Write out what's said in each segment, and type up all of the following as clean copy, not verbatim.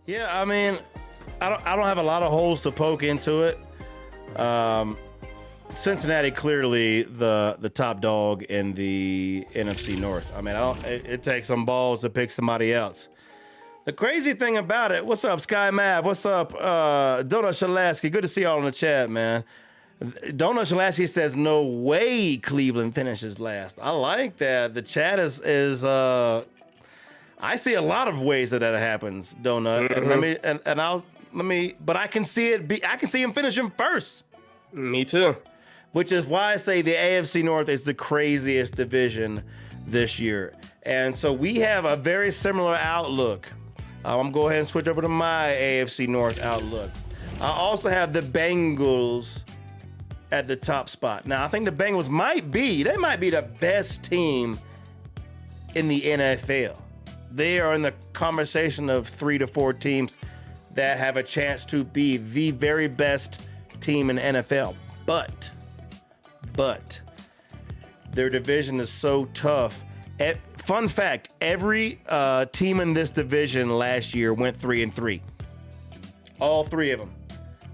Yeah, I mean, I don't have a lot of holes to poke into it. Cincinnati clearly the top dog in the NFC North. I mean, it takes some balls to pick somebody else. The crazy thing about it, what's up, Sky Mav? What's up, Donut Shalaski? Good to see y'all in the chat, man. Donut Shalaski says, no way Cleveland finishes last. I like that. The chat is I see a lot of ways that happens, Donut. Mm-hmm. But I can see I can see him finishing first. Me too. Which is why I say the AFC North is the craziest division this year. And so we have a very similar outlook. I'm going to go ahead and switch over to my AFC North outlook. I also have the Bengals at the top spot. Now, I think the Bengals might be the best team in the NFL. They are in the conversation of 3 to 4 teams that have a chance to be the very best team in the NFL. But their division is so tough. Fun fact, every team in this division last year went 3-3. All 3 of them.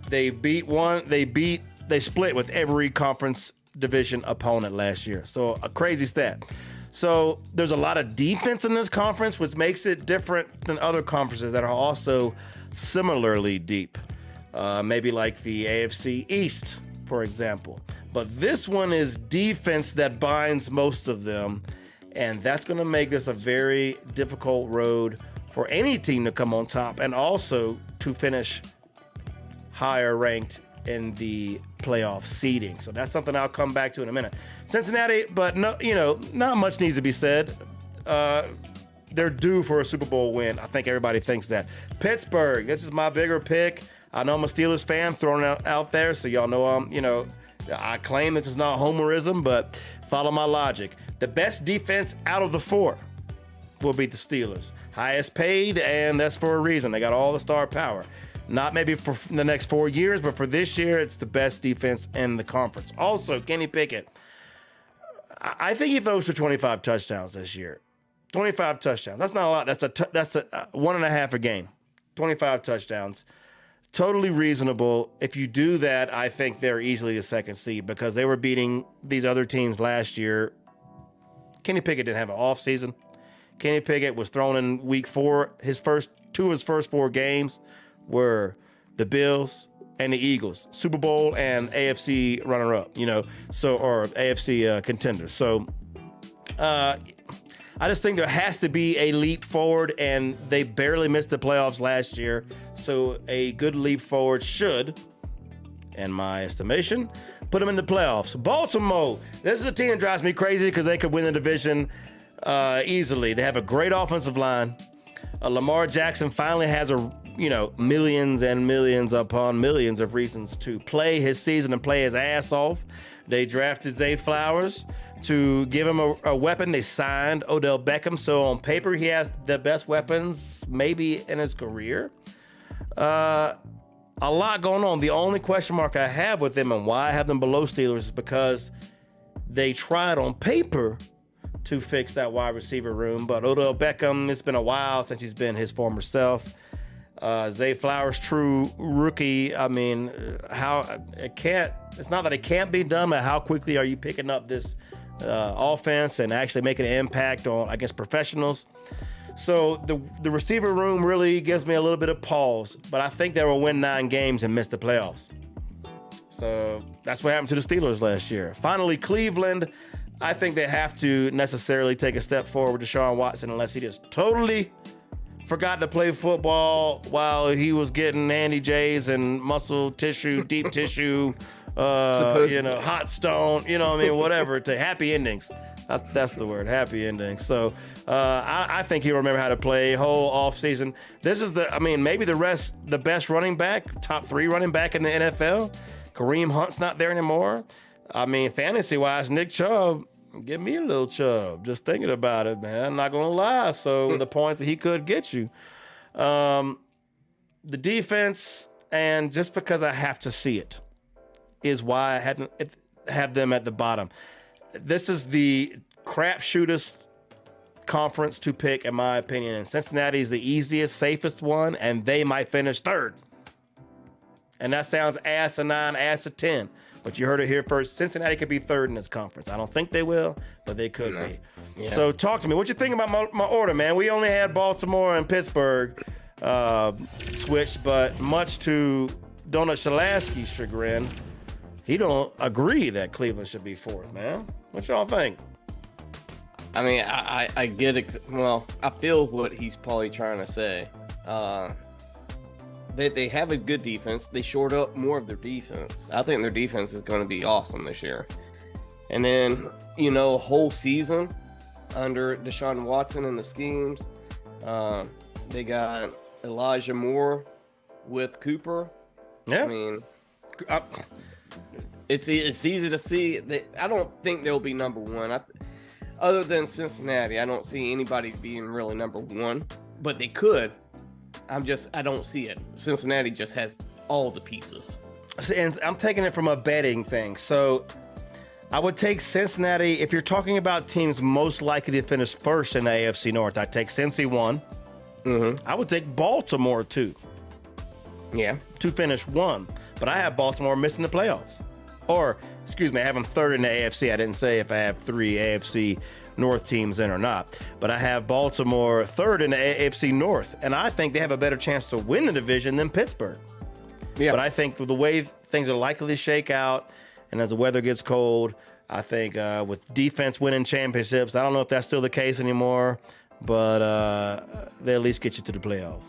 They split with every conference division opponent last year. So a crazy stat. So there's a lot of defense in this conference, which makes it different than other conferences that are also similarly deep. Maybe like the AFC East, for example. But this one is defense that binds most of them. And that's going to make this a very difficult road for any team to come on top and also to finish higher ranked in the playoff seeding. So that's something I'll come back to in a minute. Cincinnati, but no, not much needs to be said. They're due for a Super Bowl win. I think everybody thinks that. Pittsburgh, this is my bigger pick. I know I'm a Steelers fan, throwing it out there, so y'all know I claim this is not homerism, but follow my logic. The best defense out of the 4 will be the Steelers. Highest paid, and that's for a reason. They got all the star power. Not maybe for the next 4 years, but for this year, it's the best defense in the conference. Also, Kenny Pickett. I think he throws for 25 touchdowns this year. 25 touchdowns. That's not a lot. That's a 1.5 a game. 25 touchdowns. Totally reasonable. If you do that, I think they're easily a second seed because they were beating these other teams last year. Kenny Pickett didn't have an off season. Kenny Pickett was thrown in week 4. His first 4 games were the Bills and the Eagles, Super Bowl and AFC runner-up, or AFC contenders. So I just think there has to be a leap forward, and they barely missed the playoffs last year. So a good leap forward should, in my estimation, put them in the playoffs. Baltimore, this is a team that drives me crazy because they could win the division easily. They have a great offensive line. Lamar Jackson finally has millions and millions upon millions of reasons to play his season and play his ass off. They drafted Zay Flowers to give him a weapon. They signed Odell Beckham. So on paper, he has the best weapons maybe in his career. A lot going on. The only question mark I have with them and why I have them below Steelers is because they tried on paper to fix that wide receiver room. But Odell Beckham, it's been a while since he's been his former self. Zay Flowers, true rookie. I mean, it's not that it can't be done, but how quickly are you picking up this offense and actually making an impact against professionals? So the receiver room really gives me a little bit of pause, but I think they will win 9 games and miss the playoffs. So that's what happened to the Steelers last year. Finally, Cleveland, I think they have to necessarily take a step forward to Deshaun Watson unless he just totally forgot to play football while he was getting Andy J's and muscle tissue, deep tissue, hot stone, whatever, to happy endings. That's the word, happy endings. So I think he'll remember how to play whole off season. This is maybe the best running back, top 3 running back in the NFL. Kareem Hunt's not there anymore. Fantasy wise, Nick Chubb, give me a little Chubb. Just thinking about it, man. I'm not gonna lie. So the points that he could get you, the defense, and just because I have to see it, is why I have them at the bottom. This is the crapshootest conference to pick, in my opinion. And Cincinnati is the easiest, safest one, and they might finish third. And that sounds asinine, ass of 10. But you heard it here first. Cincinnati could be third in this conference. I don't think they will, but they could be. Yeah. So talk to me. What you think about my order, man? We only had Baltimore and Pittsburgh switched, but much to Donut Shalaski's chagrin, he don't agree that Cleveland should be fourth, man. What y'all think? I mean, I get I feel what he's probably trying to say. They have a good defense. They shored up more of their defense. I think their defense is going to be awesome this year. And then, whole season under Deshaun Watson and the schemes, they got Elijah Moore with Cooper. Yeah. I mean, it's easy to see. I don't think they'll be number one. Other than Cincinnati, I don't see anybody being really number one, but they could. I don't see it. Cincinnati just has all the pieces. And I'm taking it from a betting thing. So I would take Cincinnati. If you're talking about teams most likely to finish first in the AFC North, I'd take Cincy 1. Mm-hmm. I would take Baltimore 2. Yeah. To finish 1. But I have Baltimore missing the playoffs. Or, excuse me, I have them third in the AFC. I didn't say if I have 3 AFC North teams in or not. But I have Baltimore third in the AFC North. And I think they have a better chance to win the division than Pittsburgh. Yeah. But I think for the way things are likely to shake out, and as the weather gets cold, I think with defense winning championships, I don't know if that's still the case anymore, but they at least get you to the playoffs.